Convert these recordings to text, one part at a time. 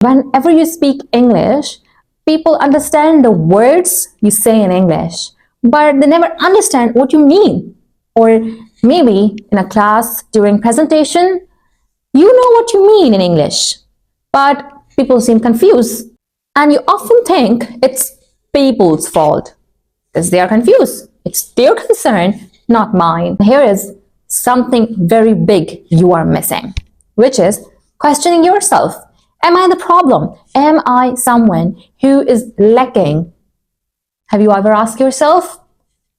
Whenever you speak English, people understand the words you say in English, but they never understand what you mean. Or maybe in a class during presentation, you know what you mean in English, but people seem confused. And you often think it's people's fault because they are confused. It's their concern, not mine. Here is something very big you are missing, which is questioning yourself. Am I the problem? Am I someone who is lacking? Have you ever asked yourself?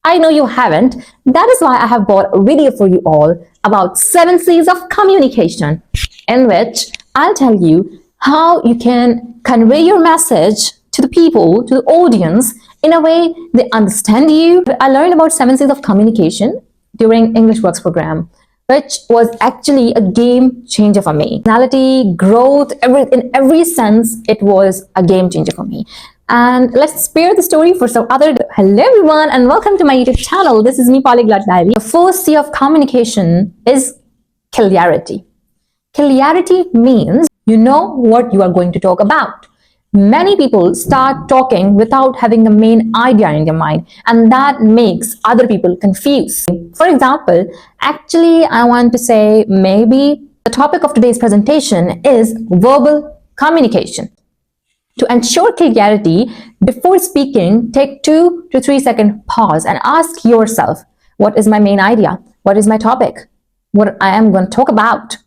I know you haven't. That is why I have brought a video for you all about 7 C's of communication, in which I'll tell you how you can convey your message to the people, to the audience, in a way they understand you. I learned about 7 C's of communication during English Works program, which was actually a game changer for me. Personality, growth, in every sense, it was a game changer for me. And let's spare the story for some other. Hello everyone and welcome to my YouTube channel. This is me, Polyglot Diary. The first C of communication is clarity. Clarity means you know what you are going to talk about. Many people start talking without having the main idea in their mind, and that makes other people confused. For example, actually I want to say maybe the topic of today's presentation is verbal communication. To ensure clarity, before speaking, take 2 to 3 second pause and ask yourself, what is my main idea? What is my topic? What I am going to talk about?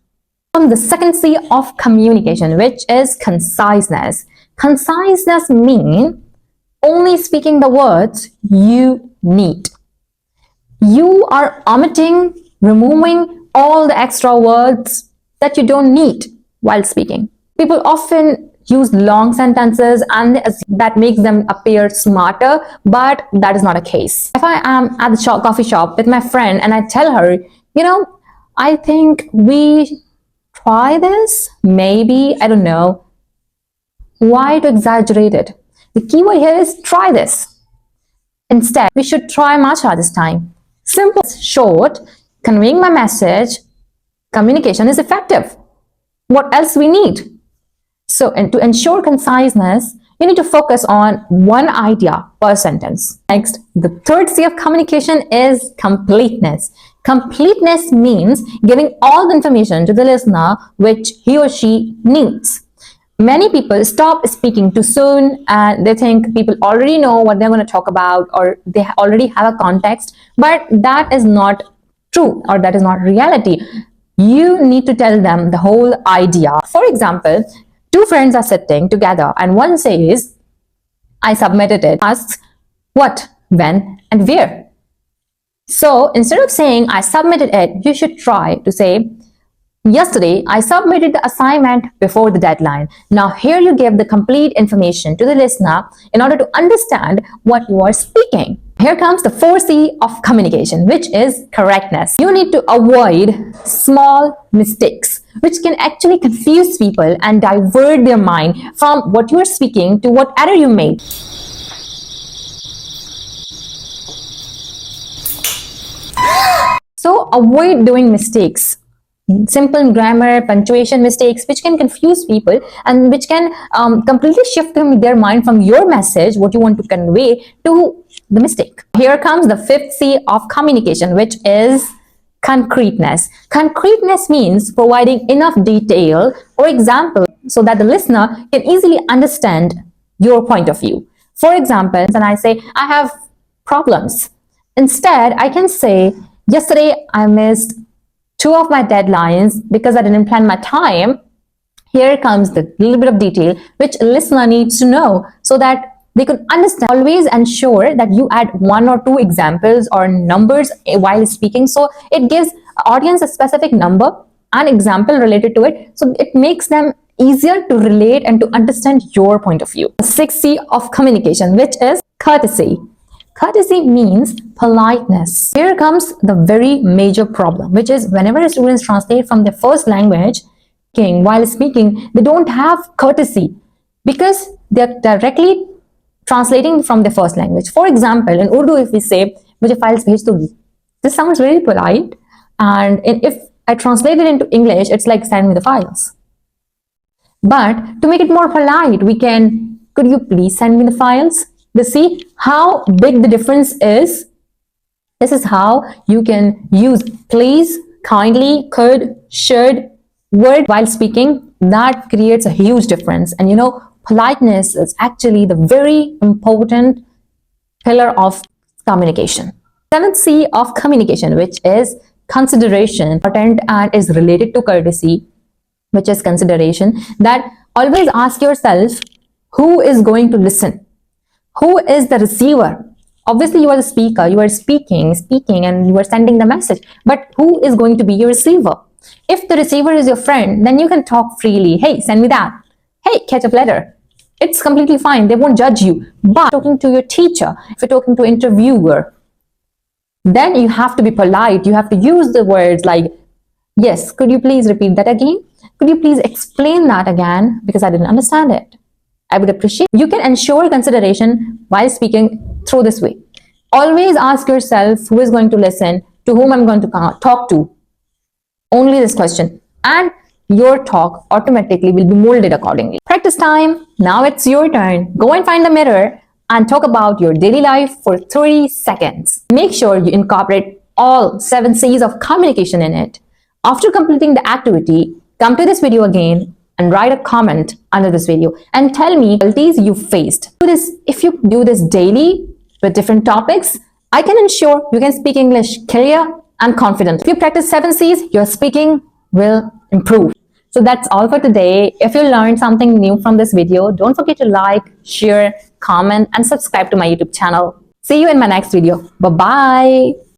The second C of communication, which is conciseness. Conciseness means only speaking the words you need. You are omitting, removing all the extra words that you don't need while speaking. People often use long sentences and that makes them appear smarter, but that is not a case. If I am at the coffee shop with my friend and I tell her, I think we try this, maybe, I don't know. Why to exaggerate it? The keyword here is try this. Instead, we should try matcha this time. Simple, short, conveying my message, communication is effective. What else we need? So, and to ensure conciseness, you need to focus on one idea per sentence. Next, the third C of communication is completeness. Completeness means giving all the information to the listener which he or she needs. Many people stop speaking too soon and they think people already know what they're going to talk about or they already have a context, but that is not true or that is not reality. You need to tell them the whole idea. For example, 2 friends are sitting together and one says, I submitted it, asks what, when, and where. So instead of saying I submitted it, you should try to say, yesterday I submitted the assignment before the deadline. Now here you give the complete information to the listener in order to understand what you are speaking. Here comes the 4th C of communication, which is correctness. You need to avoid small mistakes, which can actually confuse people and divert their mind from what you are speaking to what error you made. So avoid doing mistakes. Simple grammar, punctuation mistakes, which can confuse people and which can completely shift their mind from your message, what you want to convey, to the mistake. Here comes the 5th C of communication, which is concreteness. Concreteness means providing enough detail or example so that the listener can easily understand your point of view. For example, when I say, I have problems, instead I can say, yesterday I missed 2 of my deadlines because I didn't plan my time. Here comes the little bit of detail which a listener needs to know so that they could understand. Always ensure that you add 1 or 2 examples or numbers while speaking, so it gives audience a specific number and example related to it, so it makes them easier to relate and to understand your point of view. The 6th C of communication, which is courtesy. Courtesy means politeness. Here comes the very major problem, which is whenever students translate from their first language, while speaking, they don't have courtesy because they're directly translating from their first language. For example, in Urdu, if we say, "Mujhe files bhej do," this sounds very polite, and if I translate it into English, it's like, "Send me the files." But to make it more polite, we can, could you please send me the files? You see how big the difference is? This is how you can use please, kindly, could, should, word while speaking. That creates a huge difference. And you know, politeness is actually the very important pillar of communication. Seventh C of communication, which is consideration, important and is related to courtesy, which is consideration. That always ask yourself, who is going to listen? Who is the receiver? Obviously, you are the speaker, you are speaking, and you are sending the message. But who is going to be your receiver? If the receiver is your friend, then you can talk freely. Hey, send me that. Hey, catch up later. It's completely fine. They won't judge you. But talking to your teacher, if you're talking to an interviewer, then you have to be polite. You have to use the words like, yes, could you please repeat that again? Could you please explain that again? Because I didn't understand it. I would appreciate. You can ensure consideration while speaking through this way. Always ask yourself who is going to listen, to whom I'm going to talk to. Only this question. And your talk automatically will be molded accordingly. Practice time. Now it's your turn. Go and find the mirror and talk about your daily life for 30 seconds. Make sure you incorporate all 7 C's of communication in it. After completing the activity, come to this video again and write a comment under this video and tell me difficulties you faced. If you do this daily with different topics, I can ensure you can speak English clear and confident. If you practice 7 C's, your speaking will improve. So that's all for today. If you learned something new from this video, don't forget to like, share, comment, and subscribe to my YouTube channel. See you in my next video. Bye-bye.